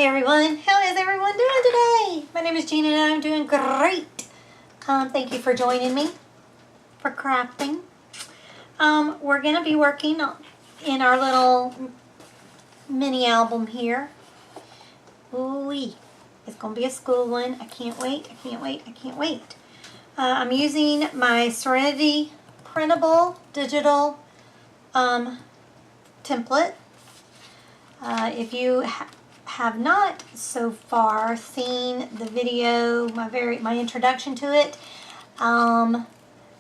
everyone, how is everyone doing today? My name is Gina and I'm doing great. Thank you for joining me for crafting. We're going to be working in our little mini album here. Ooh-wee. It's going to be a school one. I can't wait, I can't wait, I can't wait. I'm using my Serenity printable digital template. If you have not so far seen the video, my introduction to it, I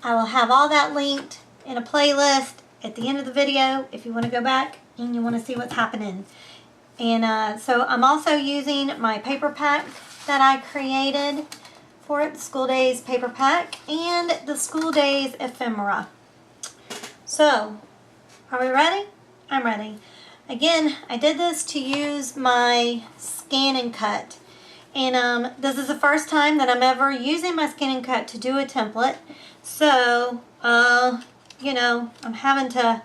will have all that linked in a playlist at the end of the video if you want to go back and you want to see what's happening. And so I'm also using my paper pack that I created for it, the School Days paper pack and the School Days ephemera. So, are we ready? I'm ready. Again, I did this to use my Scan and Cut. And this is the first time that I'm ever using my Scan and Cut to do a template. So, you know, I'm having to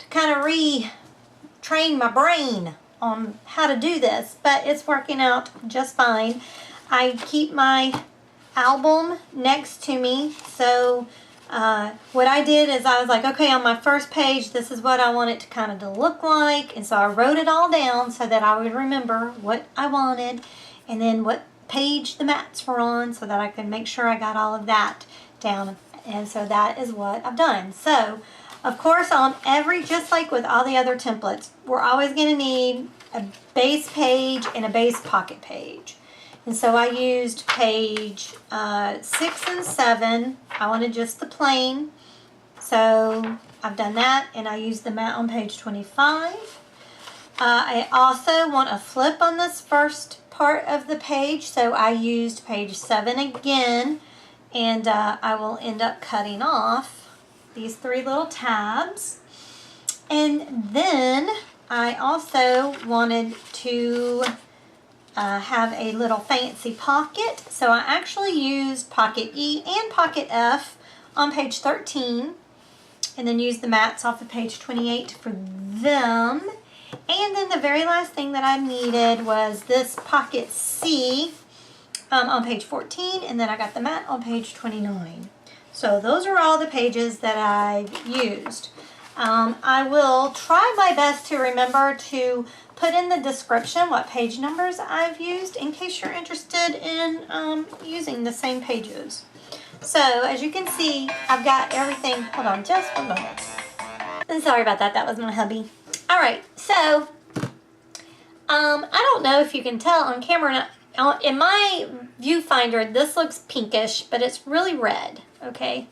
kind of retrain my brain on how to do this. But it's working out just fine. I keep my album next to me. So, what I did is I was like, okay, on my first page, this is what I want it to kind of to look like. And so I wrote it all down so that I would remember what I wanted and then what page the mats were on so that I could make sure I got all of that down. And so that is what I've done. So, of course, on just like with all the other templates, we're always going to need a base page and a base pocket page. And so I used page 6 and 7. I wanted just the plain. So I've done that, and I used the mat on page 25. I also want a flip on this first part of the page, so I used page 7 again, and I will end up cutting off these 3 little tabs. And then I also wanted to have a little fancy pocket. So I actually used pocket E and pocket F on page 13 and then used the mats off of page 28 for them. And then the very last thing that I needed was this pocket C on page 14, and then I got the mat on page 29. So those are all the pages that I've used. I will try my best to remember to put in the description what page numbers I've used in case you're interested in using the same pages. So as you can see, I've got everything. Hold on just one moment. And sorry about that. That was my hubby. All right. So I don't know if you can tell on camera. In my viewfinder, this looks pinkish, but it's really red. Okay.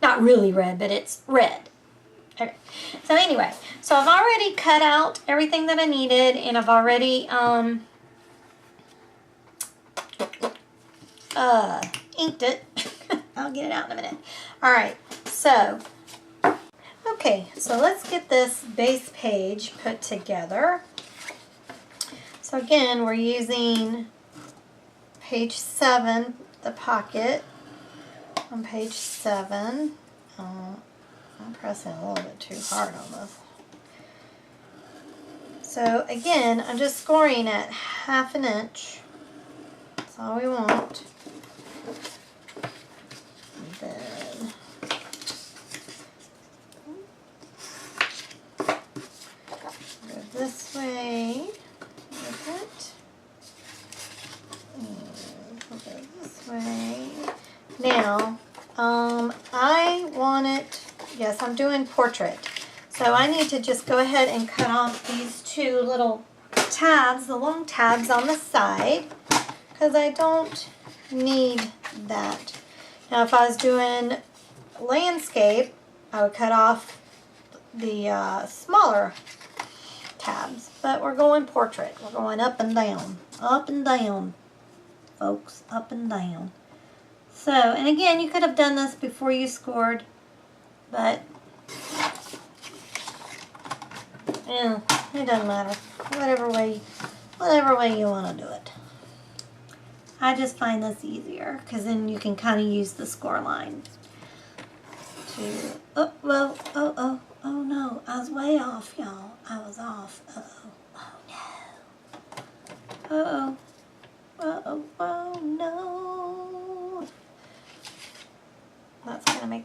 Not really red, but it's red. Okay. So anyway, so I've already cut out everything that I needed, and I've already inked it. I'll get it out in a minute. All right. So okay. So let's get this base page put together. So again, we're using page 7, the pocket on page 7. I'm pressing a little bit too hard on this. So again, I'm just scoring at 1/2 inch. That's all we want. And then go this way with it. And we'll go this way. Now, I want it. Yes, I'm doing portrait. So I need to just go ahead and cut off these 2 little tabs, the long tabs on the side, because I don't need that. Now if I was doing landscape, I would cut off the smaller tabs. But we're going portrait. We're going up and down, folks, up and down. So, and again, you could have done this before you scored. But, yeah, it doesn't matter. Whatever way you want to do it. I just find this easier because then you can kind of use the score line to. Oh no, I was way off, y'all. I was off. Oh no.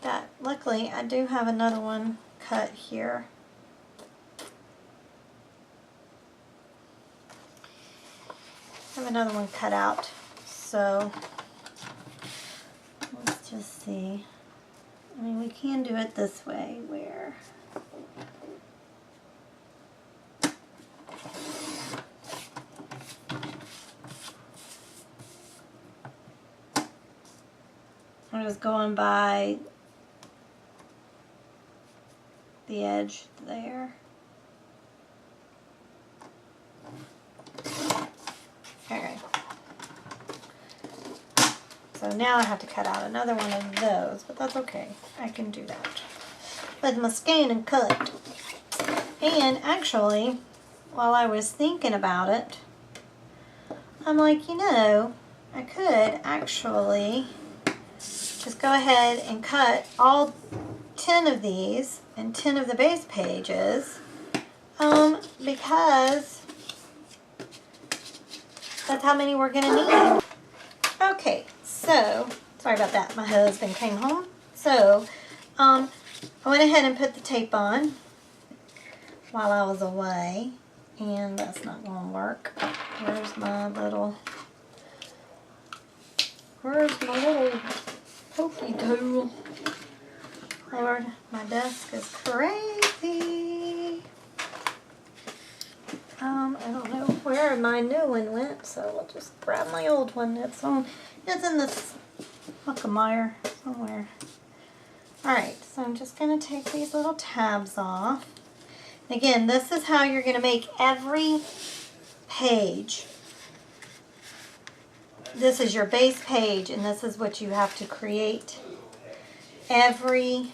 that. Luckily, I do have another one cut here. I have another one cut out, so let's just see. I mean, we can do it this way where I'm just going by the edge there. Okay. So now I have to cut out another one of those, but that's okay. I can do that with my scan and cut. And actually, while I was thinking about it, I'm like, you know, I could actually just go ahead and cut all 10 of these and 10 of the base pages, because that's how many we're gonna need. Okay, so, sorry about that, my husband came home. So, I went ahead and put the tape on while I was away, and that's not gonna work. Where's my little pokey tool? Lord, my desk is crazy. I don't know where my new one went, so I'll just grab my old one. It's in this Huckemire somewhere. Alright, so I'm just going to take these little tabs off. Again, this is how you're going to make every page. This is your base page, and this is what you have to create every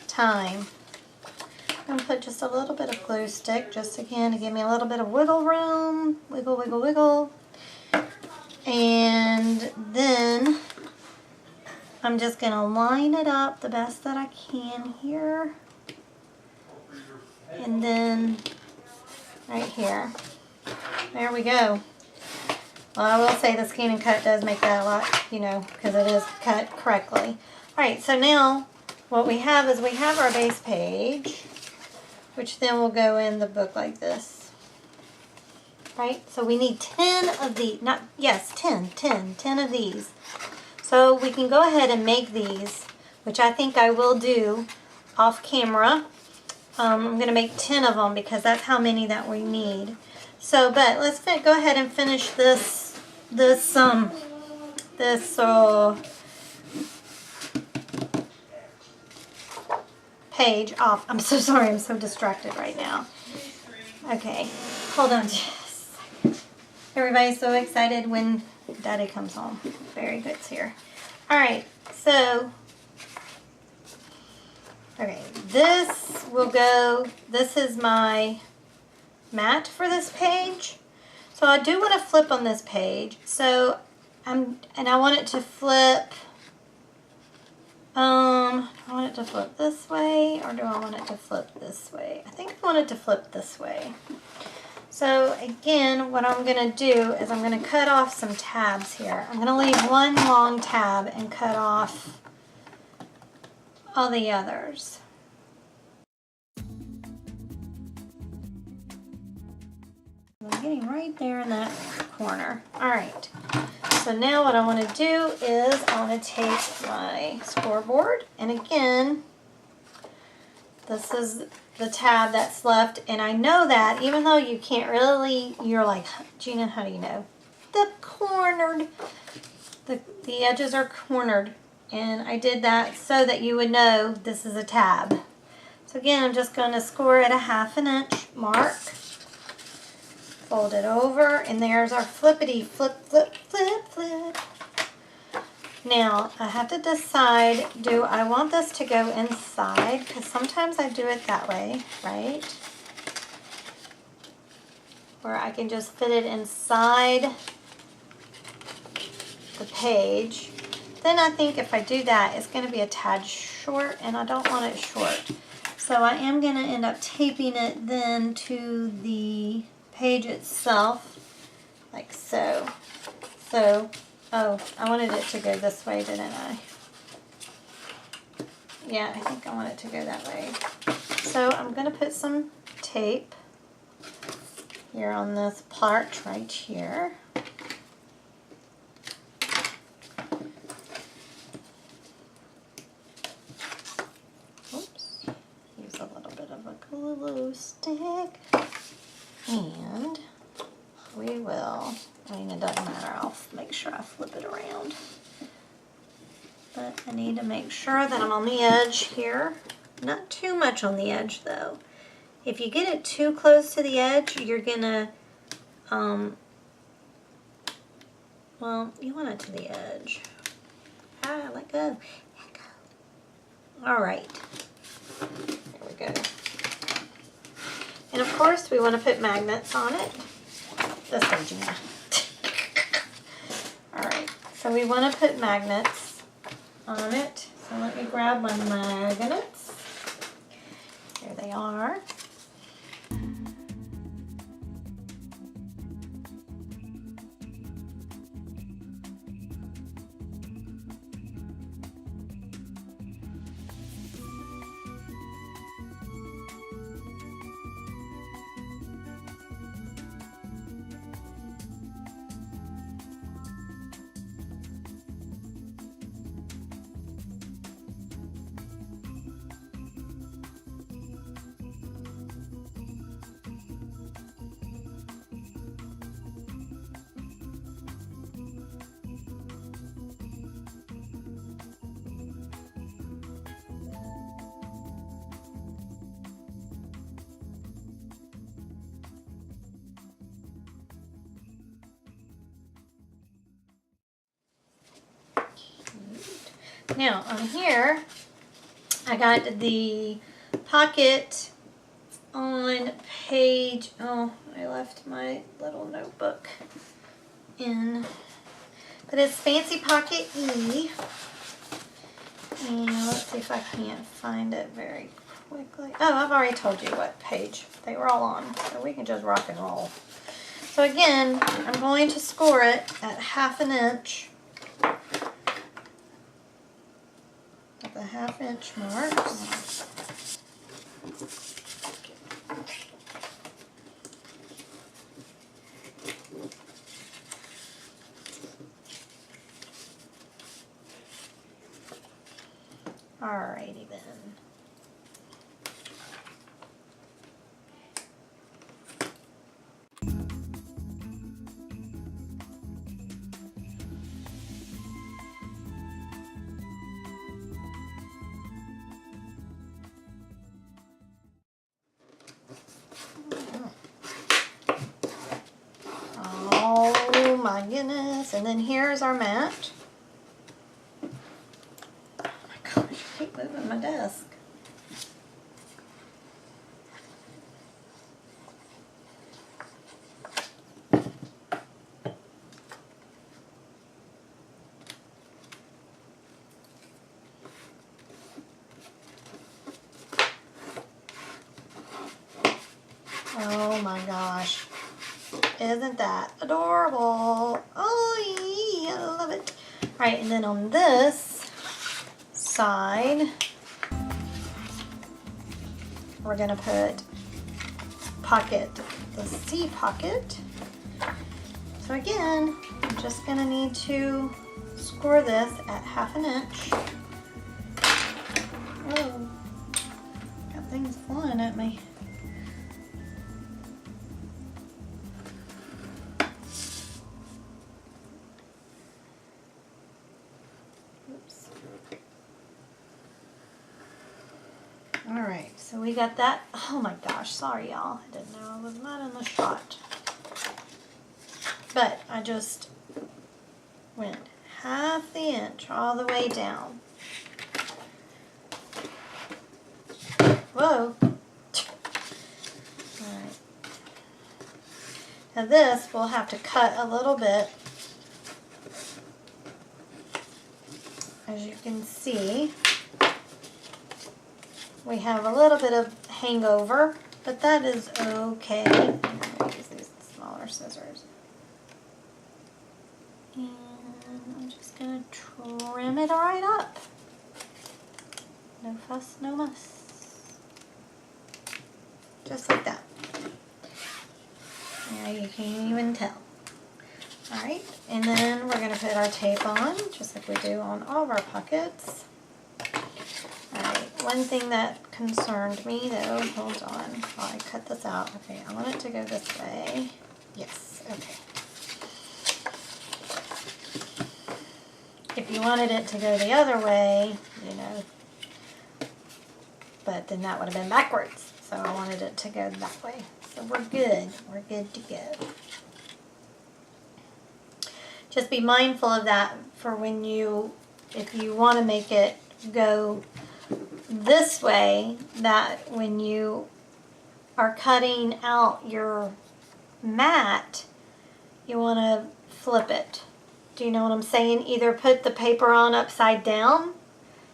time. I'm going to put just a little bit of glue stick, just again to give me a little bit of wiggle room. Wiggle, wiggle, wiggle. And then I'm just going to line it up the best that I can here. And then right here. There we go. Well, I will say the scan and cut does make that a lot, you know, because it is cut correctly. Alright, so now what we have is we have our base page, which then will go in the book like this. Right? So we need 10 of the, 10 of these. So we can go ahead and make these, which I think I will do off camera. I'm going to make 10 of them because that's how many that we need. So, but let's go ahead and finish this page off. I'm so sorry, I'm so distracted right now. Okay, hold on just a second. Everybody's so excited when Daddy comes home. Very good's here. Alright, so, okay, this is my mat for this page. So I do want to flip on this page. So I want it to flip, do I want it to flip this way or do I want it to flip this way? I think I want it to flip this way. So again, what I'm going to do is I'm going to cut off some tabs here. I'm going to leave one long tab and cut off all the others. I'm getting right there in that corner. Alright, so now what I want to do is I want to take my scoreboard, and again, this is the tab that's left, and I know that even though you can't really, you're like, Gina, how do you know? The edges are cornered, and I did that so that you would know this is a tab. So again, I'm just going to score at a 1/2 inch mark. Fold it over, and there's our flippity flip, flip, flip, flip. Now, I have to decide, do I want this to go inside? Because sometimes I do it that way, right? Where I can just fit it inside the page. Then I think if I do that, it's going to be a tad short, and I don't want it short. So I am going to end up taping it then to the page itself, like so. So, oh, I wanted it to go this way, didn't I? Yeah, I think I want it to go that way. So I'm going to put some tape here on this part right here. Oops. Use a little bit of a glue stick. And we will, I mean, it doesn't matter. I'll make sure I flip it around. But I need to make sure that I'm on the edge here. Not too much on the edge though. If you get it too close to the edge, you're gonna, well, you want it to the edge. Ah, let go. Let go. All right. There we go. And of course, we want to put magnets on it. This way, Gina. All right. So we want to put magnets on it. So let me grab my magnets. Here they are. Now on here, I got the pocket on page, oh, I left my little notebook in, but it's Fancy Pocket E. And let's see if I can't find it very quickly. Oh, I've already told you what page they were all on, so we can just rock and roll. So again, I'm going to score it at 1/2 inch. At the 1/2 inch marks. Alrighty then. Oh my goodness. And then here's our mat. Oh my gosh, I keep moving my desk. Oh my gosh. Isn't that adorable? Oh, yeah, I love it. All right, and then on this side, we're gonna put pocket, the C pocket. So again, I'm just gonna need to score this at 1/2 inch. Oh, got things flying at me. Alright, so we got that. Oh my gosh, sorry y'all. I didn't know I was not in the shot. But I just went 1/2 inch all the way down. Whoa. Alright. Now this we'll have to cut a little bit. As you can see, we have a little bit of hangover, but that is okay. I'm going to use these smaller scissors. And I'm just going to trim it right up. No fuss, no muss. Just like that. Yeah, you can't even tell. Alright, and then we're going to put our tape on, just like we do on all of our pockets. Alright, one thing that concerned me though, hold on, while I cut this out. Okay, I want it to go this way. Yes, okay. If you wanted it to go the other way, you know, but then that would have been backwards. So I wanted it to go that way. So we're good. We're good to go. Just be mindful of that for when you, if you want to make it go this way, that when you are cutting out your mat, you want to flip it. Do you know what I'm saying? Either put the paper on upside down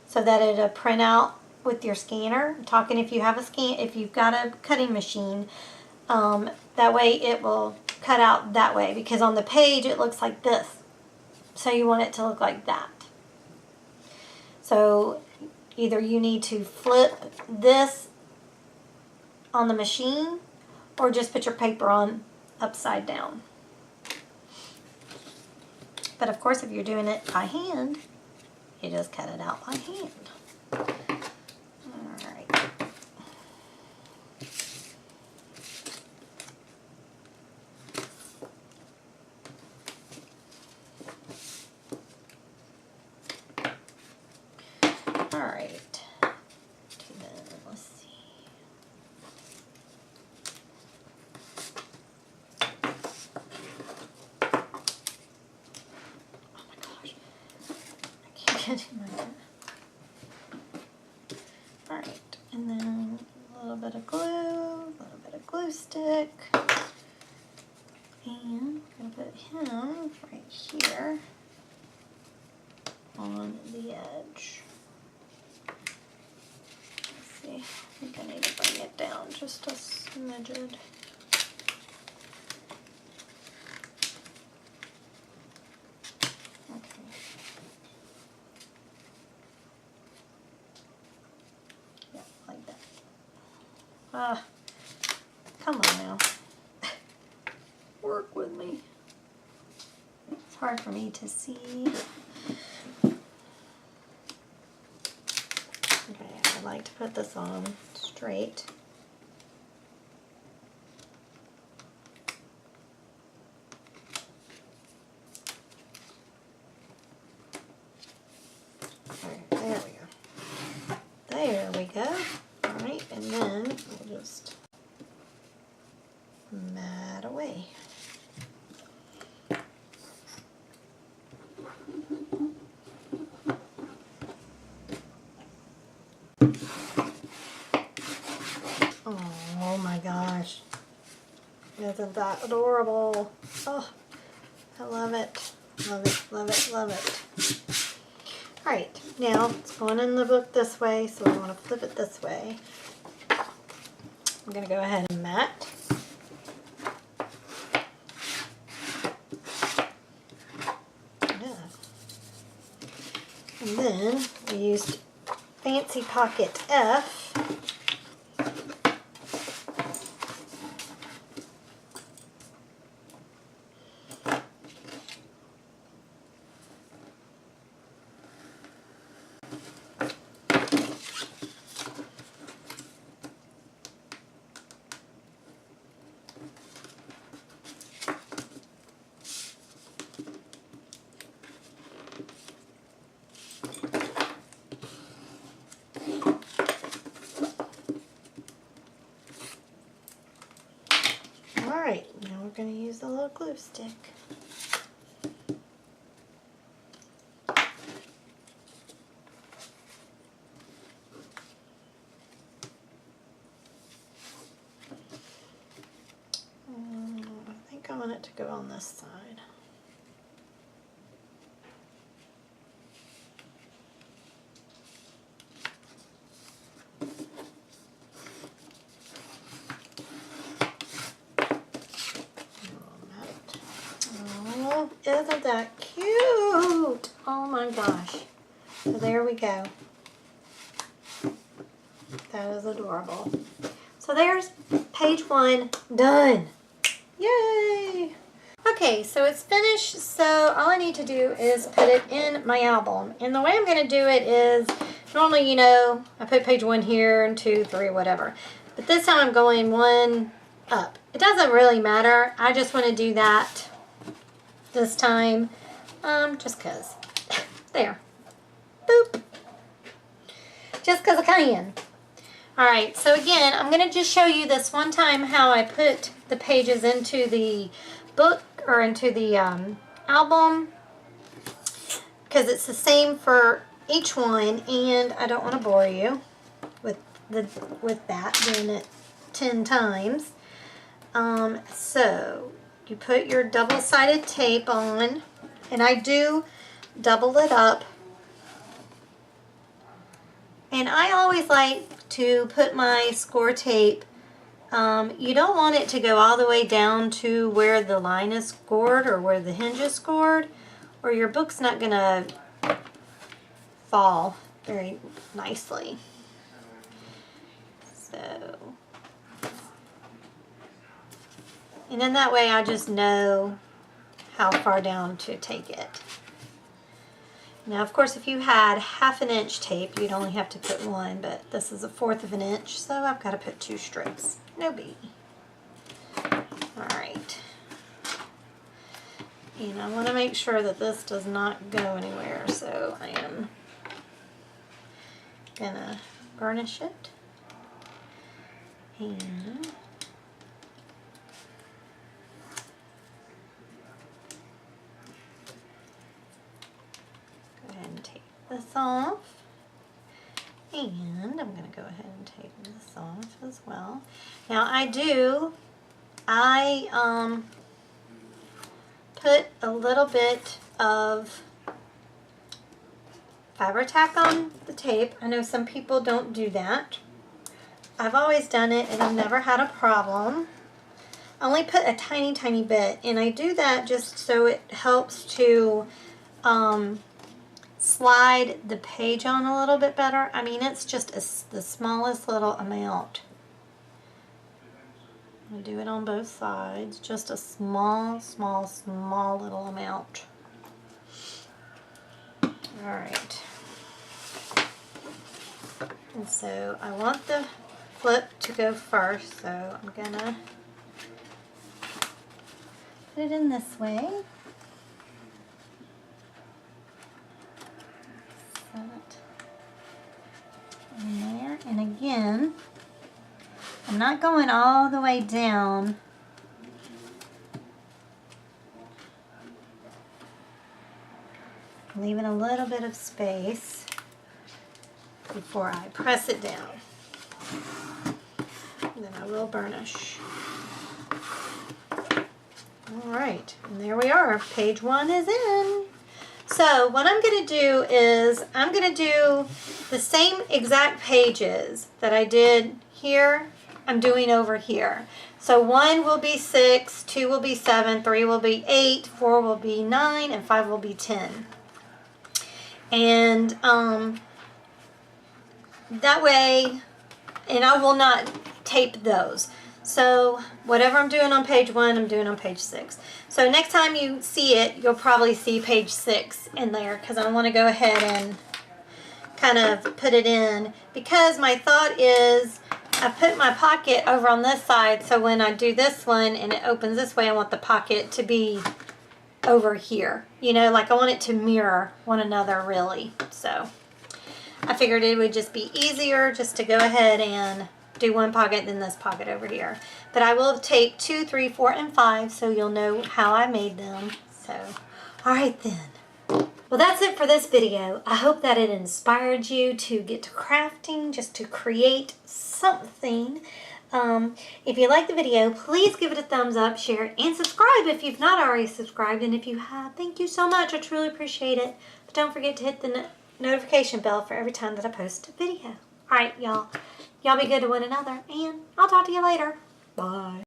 so that it'll print out with your scanner. I'm talking if you have a if you've got a cutting machine, that way it will cut out that way, because on the page it looks like this. So you want it to look like that. So either you need to flip this on the machine or just put your paper on upside down. But of course, if you're doing it by hand, you just cut it out by hand. Alright. Alright. Let's see. Alright, and then a little bit of glue stick, and I'm going to put him right here on the edge. Let's see, I think I need to bring it down just a smidgen. Come on now. Work with me. It's hard for me to see. Okay, I like to put this on straight. Alright, there we go. There we go. Alright, and then we'll just mat away. Oh my gosh. Isn't that adorable? Oh, I love it. Love it, love it, love it. Alright, now it's going in the book this way, so I want to flip it this way. I'm going to go ahead and mat. And then we used Fancy Pocket F. Alright, now we're going to use the little glue stick. I think I want it to go on this side. Isn't that cute? Oh my gosh. So there we go. That is adorable. So there's page 1 done. Yay! Okay, so it's finished, so all I need to do is put it in my album. And the way I'm going to do it is, normally, you know, I put page 1 here and 2, 3, whatever. But this time I'm going 1 up. It doesn't really matter. I just want to do that this time, just because. There. Boop. Just because I can. Alright, so again, I'm going to just show you this one time how I put the pages into the book or into the album, because it's the same for each one, and I don't want to bore you with that, doing it 10 times. So you put your double-sided tape on, and I do double it up. And I always like to put my score tape, you don't want it to go all the way down to where the line is scored or where the hinge is scored, or your book's not going to fall very nicely. So, and then that way I just know how far down to take it. Now, of course, if you had 1/2 inch tape, you'd only have to put 1, but this is 1/4 inch, so I've got to put 2 strips. No biggie. Alright. And I want to make sure that this does not go anywhere, so I am going to burnish it. And this off, and I'm going to go ahead and take this off as well. Now I put a little bit of Fabri-Tac on the tape. I know some people don't do that. I've always done it and I've never had a problem. I only put a tiny bit, and I do that just so it helps to slide the page on a little bit better. I mean, it's just the smallest little amount. I'm going to do it on both sides. Just a small little amount. Alright. And so I want the flip to go first, so I'm going to put it in this way. In there, and again, I'm not going all the way down. I'm leaving a little bit of space before I press it down. And then I will burnish. Alright, and there we are. Page 1 is in. So what I'm going to do is I'm going to do the same exact pages that I did here, I'm doing over here. So 1 will be 6, 2 will be 7, 3 will be 8, 4 will be 9, and 5 will be 10. And that way, and I will not tape those. So whatever I'm doing on page 1, I'm doing on page 6. So next time you see it, you'll probably see page 6 in there, because I want to go ahead and kind of put it in, because my thought is I put my pocket over on this side, so when I do this one and it opens this way, I want the pocket to be over here. You know, like I want it to mirror one another, really. So I figured it would just be easier just to go ahead and do one pocket, then this pocket over here. But I will tape 2, 3, 4, and 5, so you'll know how I made them. So, alright then. Well, that's it for this video. I hope that it inspired you to get to crafting, just to create something. If you like the video, please give it a thumbs up, share it, and subscribe if you've not already subscribed. And if you have, thank you so much. I truly appreciate it. But don't forget to hit the notification bell for every time that I post a video. Alright, y'all. Y'all be good to one another, and I'll talk to you later. Bye.